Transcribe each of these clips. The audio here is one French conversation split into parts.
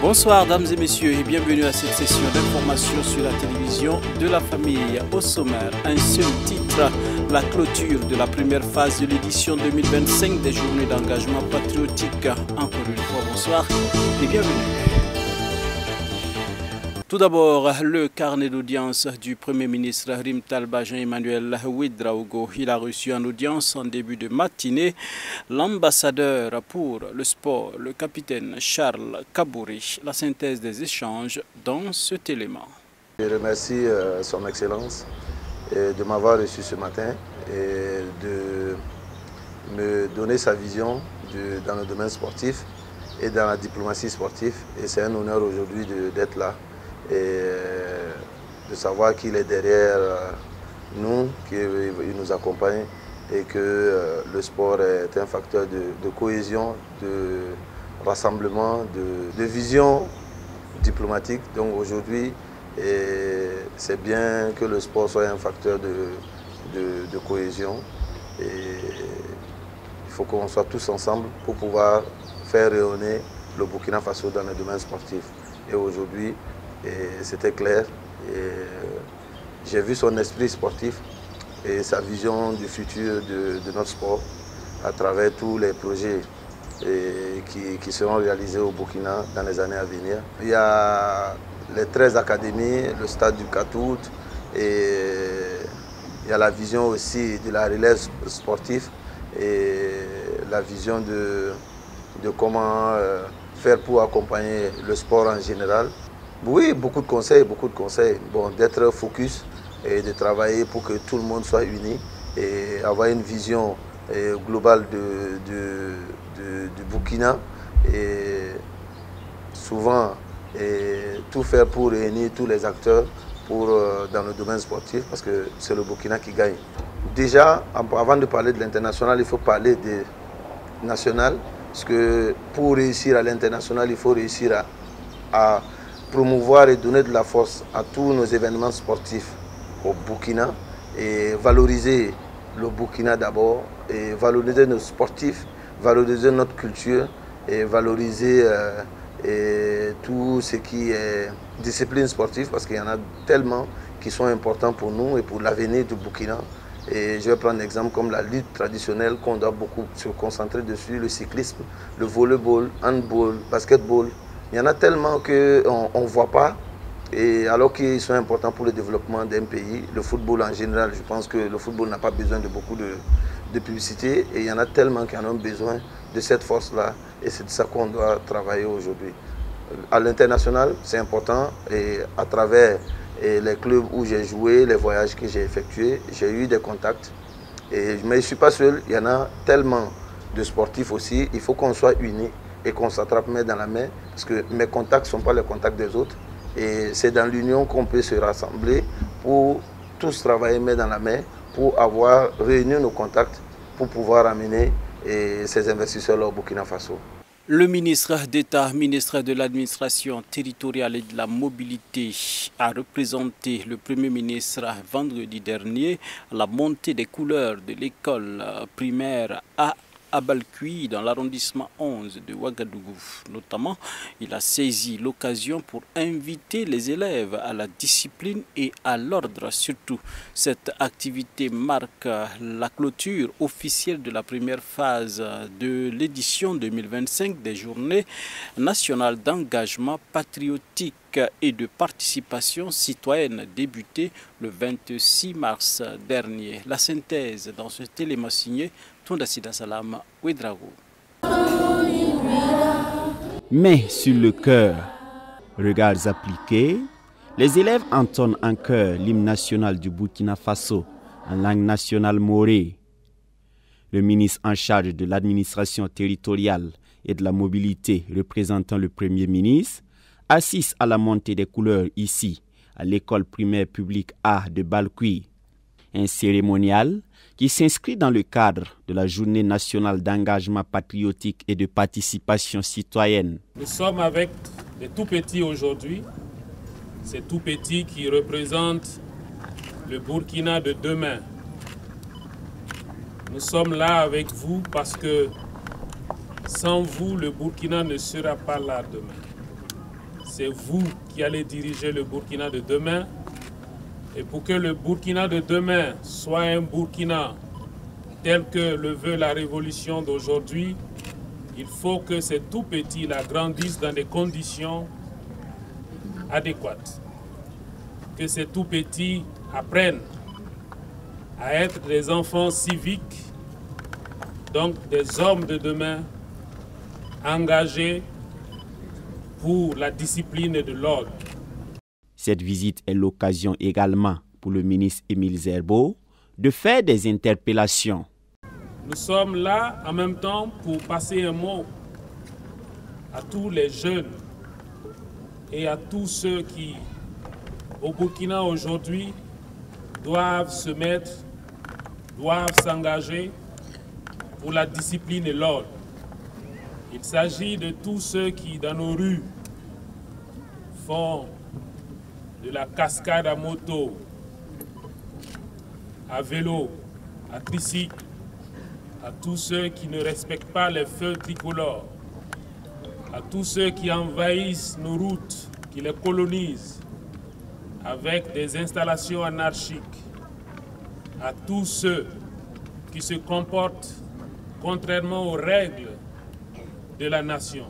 Bonsoir dames et messieurs et bienvenue à cette session d'information sur la télévision de la famille. Au sommaire, un seul titre, la clôture de la première phase de l'édition 2025 des journées d'engagement patriotique. Encore une fois, bonsoir et bienvenue. Tout d'abord, le carnet d'audience du Premier ministre Rim Talba Jean-Emmanuel Ouedraogo. Il a reçu en audience en début de matinée l'ambassadeur pour le sport, le capitaine Charles Kabouri. La synthèse des échanges dans cet élément. Je remercie son Excellence de m'avoir reçu ce matin et de me donner sa vision dans le domaine sportif et dans la diplomatie sportive. Et c'est un honneur aujourd'hui d'être là et de savoir qu'il est derrière nous, qu'il nous accompagne et que le sport est un facteur de cohésion, de rassemblement, de vision diplomatique. Donc aujourd'hui, c'est bien que le sport soit un facteur de cohésion et il faut qu'on soit tous ensemble pour pouvoir faire rayonner le Burkina Faso dans le domaine sportif. Et aujourd'hui, c'était clair. J'ai vu son esprit sportif et sa vision du futur de notre sport à travers tous les projets qui seront réalisés au Burkina dans les années à venir. Il y a les 13 académies, le stade du Katout et il y a la vision aussi de la relève sportive et la vision de comment faire pour accompagner le sport en général. Oui, beaucoup de conseils. Bon, d'être focus et de travailler pour que tout le monde soit uni et avoir une vision globale du Burkina et souvent tout faire pour réunir tous les acteurs dans le domaine sportif parce que c'est le Burkina qui gagne. Déjà, avant de parler de l'international, il faut parler des national parce que pour réussir à l'international, il faut réussir à promouvoir et donner de la force à tous nos événements sportifs au Burkina et valoriser le Burkina d'abord et valoriser nos sportifs, valoriser notre culture et valoriser tout ce qui est discipline sportive parce qu'il y en a tellement qui sont importants pour nous et pour l'avenir du Burkina. Et je vais prendre un exemple comme la lutte traditionnelle qu'on doit beaucoup se concentrer dessus, le cyclisme, le volleyball, handball, basketball. Il y en a tellement qu'on ne voit pas, et alors qu'ils sont importants pour le développement d'un pays. Le football en général, je pense que le football n'a pas besoin de beaucoup de publicité, et il y en a tellement qui en ont besoin de cette force-là, et c'est de ça qu'on doit travailler aujourd'hui. À l'international, c'est important, et à travers les clubs où j'ai joué, les voyages que j'ai effectués, j'ai eu des contacts. Mais je ne suis pas seul, il y en a tellement de sportifs aussi, il faut qu'on soit unis et qu'on s'attrape main dans la main, parce que mes contacts ne sont pas les contacts des autres. Et c'est dans l'union qu'on peut se rassembler pour tous travailler main dans la main, pour avoir réuni nos contacts, pour pouvoir amener ces investisseurs-là au Burkina Faso. Le ministre d'État, ministre de l'Administration territoriale et de la Mobilité, a représenté le Premier ministre vendredi dernier à la montée des couleurs de l'école primaire à Balkui dans l'arrondissement 11 de Ouagadougou. Notamment, il a saisi l'occasion pour inviter les élèves à la discipline et à l'ordre surtout. Cette activité marque la clôture officielle de la première phase de l'édition 2025 des Journées nationales d'engagement patriotique et de participation citoyenne débutée le 26 mars dernier. La synthèse dans ce élément signé Tondasida Salam Ouedraogo. Main sur le cœur, regards appliqués, les élèves entonnent en chœur l'hymne national du Burkina Faso en langue nationale morée. Le ministre en charge de l'administration territoriale et de la mobilité représentant le Premier ministre assiste à la montée des couleurs ici, à l'école primaire publique A de Balkui. Un cérémonial qui s'inscrit dans le cadre de la Journée nationale d'engagement patriotique et de participation citoyenne. Nous sommes avec les tout-petits aujourd'hui, ces tout-petits qui représentent le Burkina de demain. Nous sommes là avec vous parce que sans vous, le Burkina ne sera pas là demain. c'est vous qui allez diriger le Burkina de demain. Et pour que le Burkina de demain soit un Burkina tel que le veut la révolution d'aujourd'hui, il faut que ces tout petits-là grandissent dans des conditions adéquates. Que ces tout petits apprennent à être des enfants civiques, donc des hommes de demain engagés pour la discipline de l'ordre. Cette visite est l'occasion également pour le ministre Émile Zerbo de faire des interpellations. Nous sommes là en même temps pour passer un mot à tous les jeunes et à tous ceux qui, au Burkina aujourd'hui, doivent se mettre, doivent s'engager pour la discipline et l'ordre. Il s'agit de tous ceux qui, dans nos rues, font de la cascade à moto, à vélo, à tricycle, à tous ceux qui ne respectent pas les feux tricolores, à tous ceux qui envahissent nos routes, qui les colonisent avec des installations anarchiques, à tous ceux qui se comportent contrairement aux règles de la nation.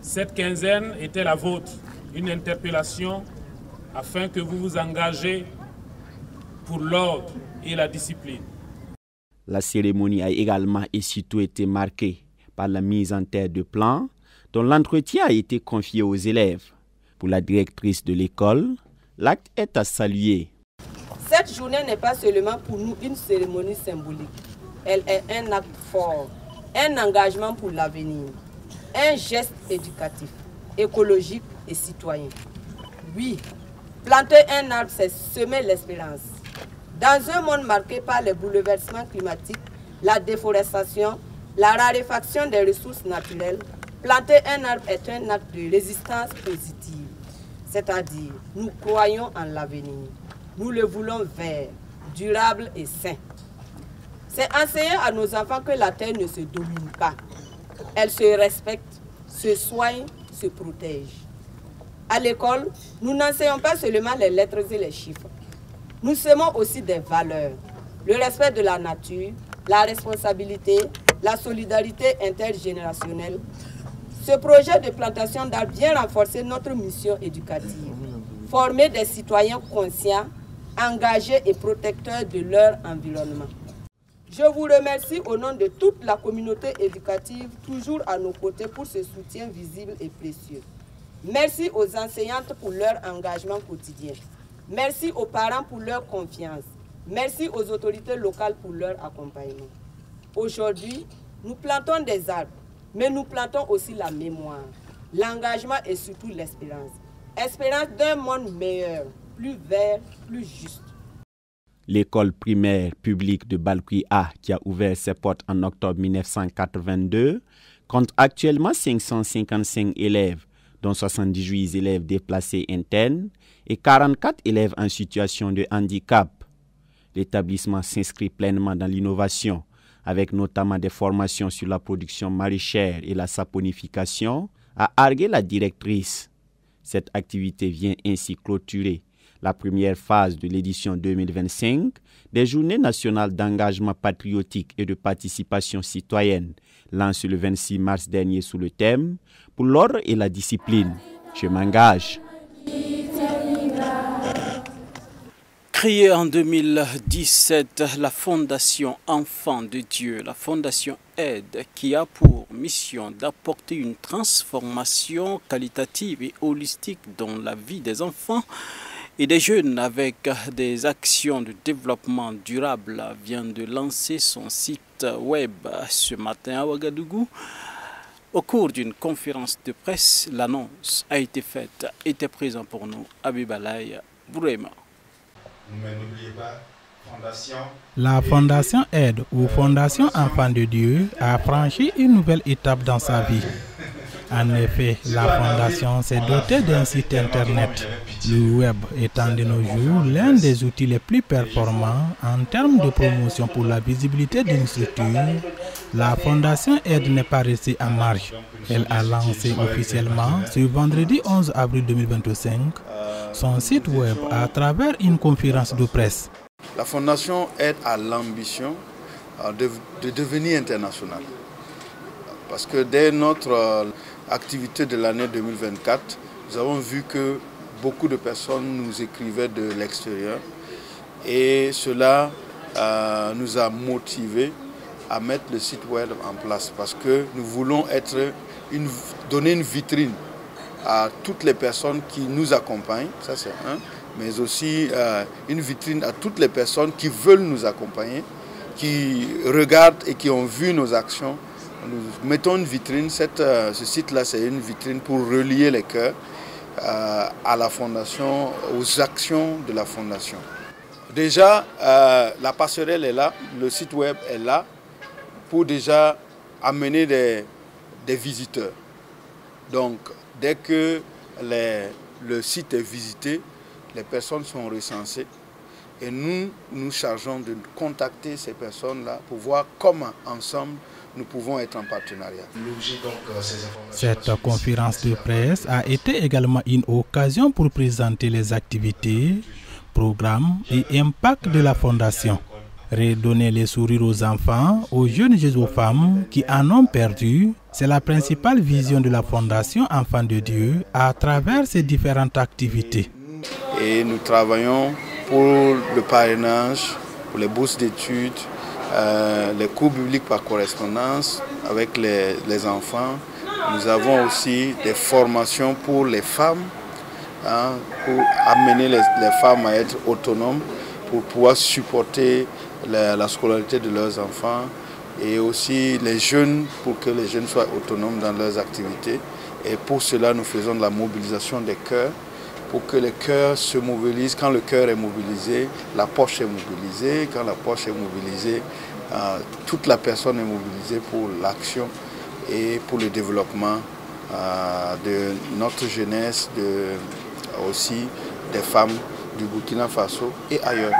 Cette quinzaine était la vôtre, une interpellation afin que vous vous engagez pour l'ordre et la discipline. La cérémonie a également et surtout été marquée par la mise en terre de plans dont l'entretien a été confié aux élèves. Pour la directrice de l'école, l'acte est à saluer. Cette journée n'est pas seulement pour nous une cérémonie symbolique. Elle est un acte fort, un engagement pour l'avenir, un geste éducatif, écologique et citoyen. Oui, planter un arbre, c'est semer l'espérance. Dans un monde marqué par les bouleversements climatiques, la déforestation, la raréfaction des ressources naturelles, planter un arbre est un acte de résistance positive. C'est-à-dire, nous croyons en l'avenir. Nous le voulons vert, durable et sain. C'est enseigner à nos enfants que la terre ne se domine pas. Elle se respecte, se soigne, se protège. À l'école, nous n'enseignons pas seulement les lettres et les chiffres. Nous semons aussi des valeurs, le respect de la nature, la responsabilité, la solidarité intergénérationnelle. Ce projet de plantation d'arbres vient renforcer notre mission éducative, former des citoyens conscients, engagés et protecteurs de leur environnement. Je vous remercie au nom de toute la communauté éducative, toujours à nos côtés pour ce soutien visible et précieux. Merci aux enseignantes pour leur engagement quotidien. Merci aux parents pour leur confiance. Merci aux autorités locales pour leur accompagnement. Aujourd'hui, nous plantons des arbres, mais nous plantons aussi la mémoire, l'engagement et surtout l'espérance. Espérance d'un monde meilleur, plus vert, plus juste. L'école primaire publique de Balkui A, qui a ouvert ses portes en octobre 1982, compte actuellement 555 élèves, dont 78 élèves déplacés internes et 44 élèves en situation de handicap. L'établissement s'inscrit pleinement dans l'innovation, avec notamment des formations sur la production maraîchère et la saponification, a argué la directrice. Cette activité vient ainsi clôturer la première phase de l'édition 2025 des Journées nationales d'engagement patriotique et de participation citoyenne, lancée le 26 mars dernier sous le thème « Pour l'ordre et la discipline, je m'engage ». Créée en 2017, la Fondation Enfants de Dieu, la Fondation Aide, qui a pour mission d'apporter une transformation qualitative et holistique dans la vie des enfants et des jeunes avec des actions de développement durable, vient de lancer son site web ce matin à Ouagadougou. Au cours d'une conférence de presse, l'annonce a été faite. Était présent pour nous Abibalaï Bourema. Mais n'oubliez pas, La Fondation Aide ou Fondation Enfants de Dieu a franchi une nouvelle étape dans sa vie. En effet, la fondation s'est dotée d'un site internet. Le web étant de nos jours l'un des outils les plus performants en termes de promotion pour la visibilité d'une structure, la fondation Aide n'est pas restée en marge. Elle a lancé officiellement ce vendredi 11 avril 2025 son site web à travers une conférence de presse. La fondation Aide a l'ambition de devenir internationale. Parce que dès notre activité de l'année 2024, nous avons vu que beaucoup de personnes nous écrivaient de l'extérieur et cela nous a motivés à mettre le site web en place parce que nous voulons donner une vitrine à toutes les personnes qui nous accompagnent, ça c'est un, mais aussi une vitrine à toutes les personnes qui veulent nous accompagner, qui regardent et qui ont vu nos actions. Nous mettons une vitrine, ce site-là c'est une vitrine pour relier les cœurs à la fondation, aux actions de la fondation. Déjà, la passerelle est là, le site web est là pour déjà amener des visiteurs. Donc, dès que le site est visité, les personnes sont recensées et nous chargeons de contacter ces personnes-là pour voir comment ensemble nous pouvons être en partenariat. Cette conférence de presse a été également une occasion pour présenter les activités, programmes et impacts de la fondation. Redonner les sourires aux enfants, aux jeunes et aux femmes qui en ont perdu, c'est la principale vision de la fondation Enfants de Dieu à travers ses différentes activités. Et nous travaillons pour le parrainage, pour les bourses d'études, les cours bibliques par correspondance avec les enfants. Nous avons aussi des formations pour les femmes, pour amener les femmes à être autonomes, pour pouvoir supporter la scolarité de leurs enfants et aussi les jeunes pour que les jeunes soient autonomes dans leurs activités. Et pour cela, nous faisons de la mobilisation des cœurs pour que les cœurs se mobilisent. Quand le cœur est mobilisé, la poche est mobilisée. Quand la poche est mobilisée, toute la personne est mobilisée pour l'action et pour le développement de notre jeunesse, aussi des femmes du Burkina Faso et ailleurs.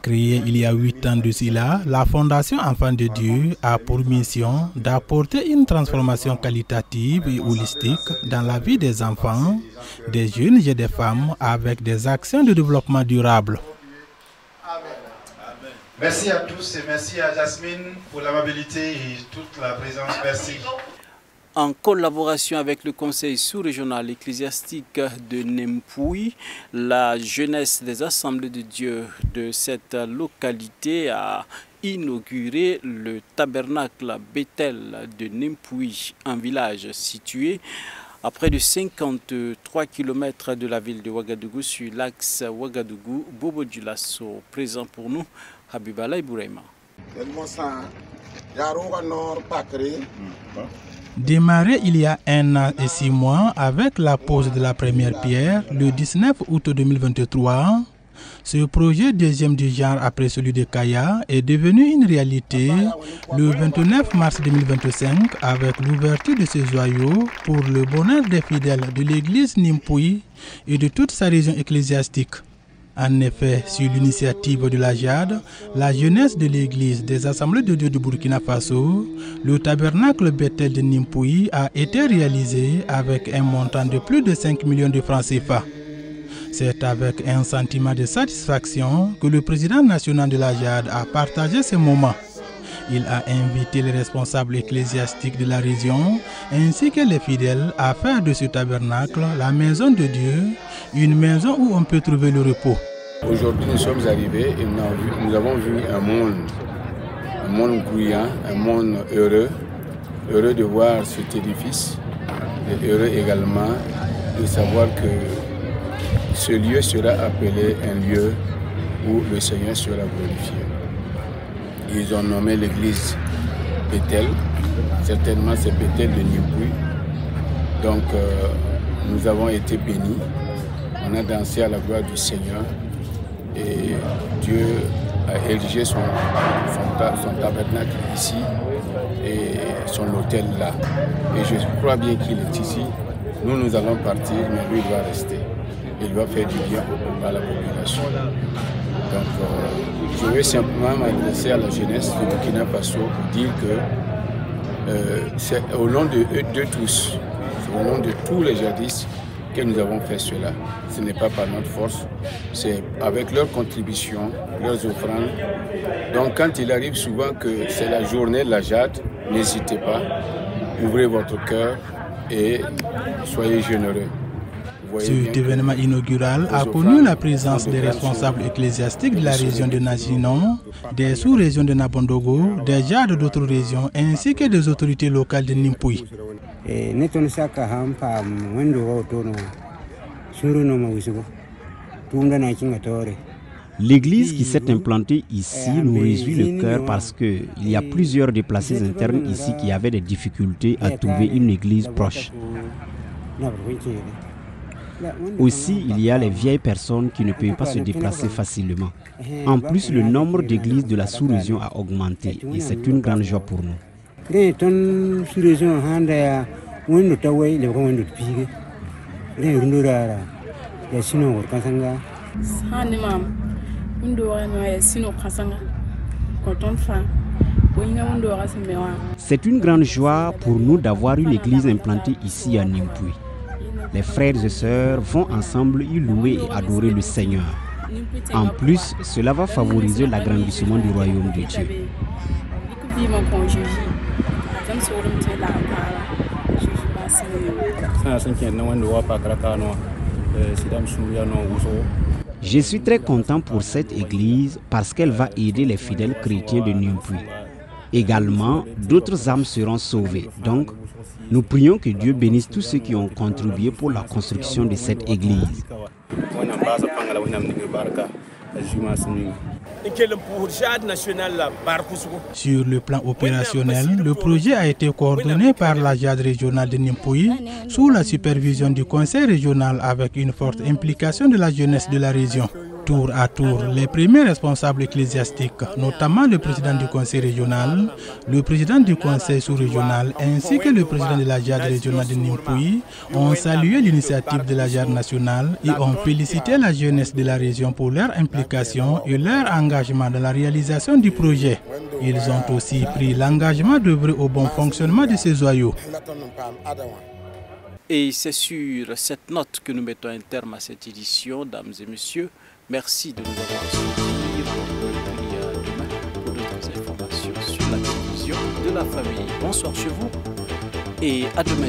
Créée il y a 8 ans de cela, la Fondation Enfants de Dieu a pour mission d'apporter une transformation qualitative et holistique dans la vie des enfants, des jeunes et des femmes avec des actions de développement durable. Merci à tous et merci à Jasmine pour l'amabilité et toute la présence. Merci. En collaboration avec le Conseil sous-régional ecclésiastique de Nempouy, la jeunesse des Assemblées de Dieu de cette localité a inauguré le tabernacle Bethel de Nempouy, un village situé à près de 53 km de la ville de Ouagadougou sur l'axe Ouagadougou-Bobo-Dioulasso. Présent pour nous, Habibala Ibourema. Démarré il y a 1 an et 6 mois avec la pose de la première pierre le 19 août 2023, ce projet deuxième du genre après celui de Kaya est devenu une réalité le 29 mars 2025 avec l'ouverture de ce joyau pour le bonheur des fidèles de l'église Nempouy et de toute sa région ecclésiastique. En effet, sur l'initiative de la JAD, la jeunesse de l'église des Assemblées de Dieu du Burkina Faso, le tabernacle Bethel de Nempouy a été réalisé avec un montant de plus de 5 millions de francs CFA. C'est avec un sentiment de satisfaction que le président national de la JAD a partagé ce moment. Il a invité les responsables ecclésiastiques de la région ainsi que les fidèles à faire de ce tabernacle la maison de Dieu, une maison où on peut trouver le repos. Aujourd'hui, nous sommes arrivés et nous avons vu un monde bruyant, un monde heureux de voir cet édifice et heureux également de savoir que ce lieu sera appelé un lieu où le Seigneur sera glorifié. Ils ont nommé l'église Bethel, certainement c'est Bethel de Nempouy. Donc nous avons été bénis, on a dansé à la gloire du Seigneur et Dieu a érigé son tabernacle ici et son hôtel là. Et je crois bien qu'il est ici. Nous allons partir, mais lui il va rester. Il va faire du bien à la population. Donc je vais simplement m'adresser à la jeunesse du Burkina Faso pour dire que c'est au nom de tous, c'est au nom de tous les jadistes que nous avons fait cela. Ce n'est pas par notre force, c'est avec leurs contributions, leurs offrandes. Donc quand il arrive souvent que c'est la journée de la jade, n'hésitez pas, ouvrez votre cœur et soyez généreux. Cet événement inaugural a connu la présence des responsables ecclésiastiques de la région de Nazinon, des sous-régions de Nabondogo, des jades d'autres régions ainsi que des autorités locales de Nimpoui. L'église qui s'est implantée ici nous réjouit le cœur parce qu'il y a plusieurs déplacés internes ici qui avaient des difficultés à trouver une église proche. Aussi, il y a les vieilles personnes qui ne peuvent pas se déplacer facilement. En plus, le nombre d'églises de la sous-région a augmenté et c'est une grande joie pour nous. C'est une grande joie pour nous d'avoir une église implantée ici à Nimpoui. Les frères et sœurs vont ensemble y louer et adorer le Seigneur. En plus, cela va favoriser l'agrandissement du royaume de Dieu. Je suis très content pour cette église parce qu'elle va aider les fidèles chrétiens de Nimpoui. Également, d'autres âmes seront sauvées. Donc, nous prions que Dieu bénisse tous ceux qui ont contribué pour la construction de cette église. Sur le plan opérationnel, le projet a été coordonné par la JAD régionale de Nimpoui sous la supervision du conseil régional avec une forte implication de la jeunesse de la région. Tour à tour, les premiers responsables ecclésiastiques, notamment le président du conseil régional, le président du conseil sous-régional ainsi que le président de la JAD régionale de Nimpoui, ont salué l'initiative de la JAD nationale et ont félicité la jeunesse de la région pour leur implication et leur engagement dans la réalisation du projet. Ils ont aussi pris l'engagement d'œuvrer au bon fonctionnement de ces joyaux. Et c'est sur cette note que nous mettons un terme à cette édition, dames et messieurs. Merci de nous avoir suivis. Demain pour d'autres informations sur la télévision de la famille. Bonsoir chez vous et à demain.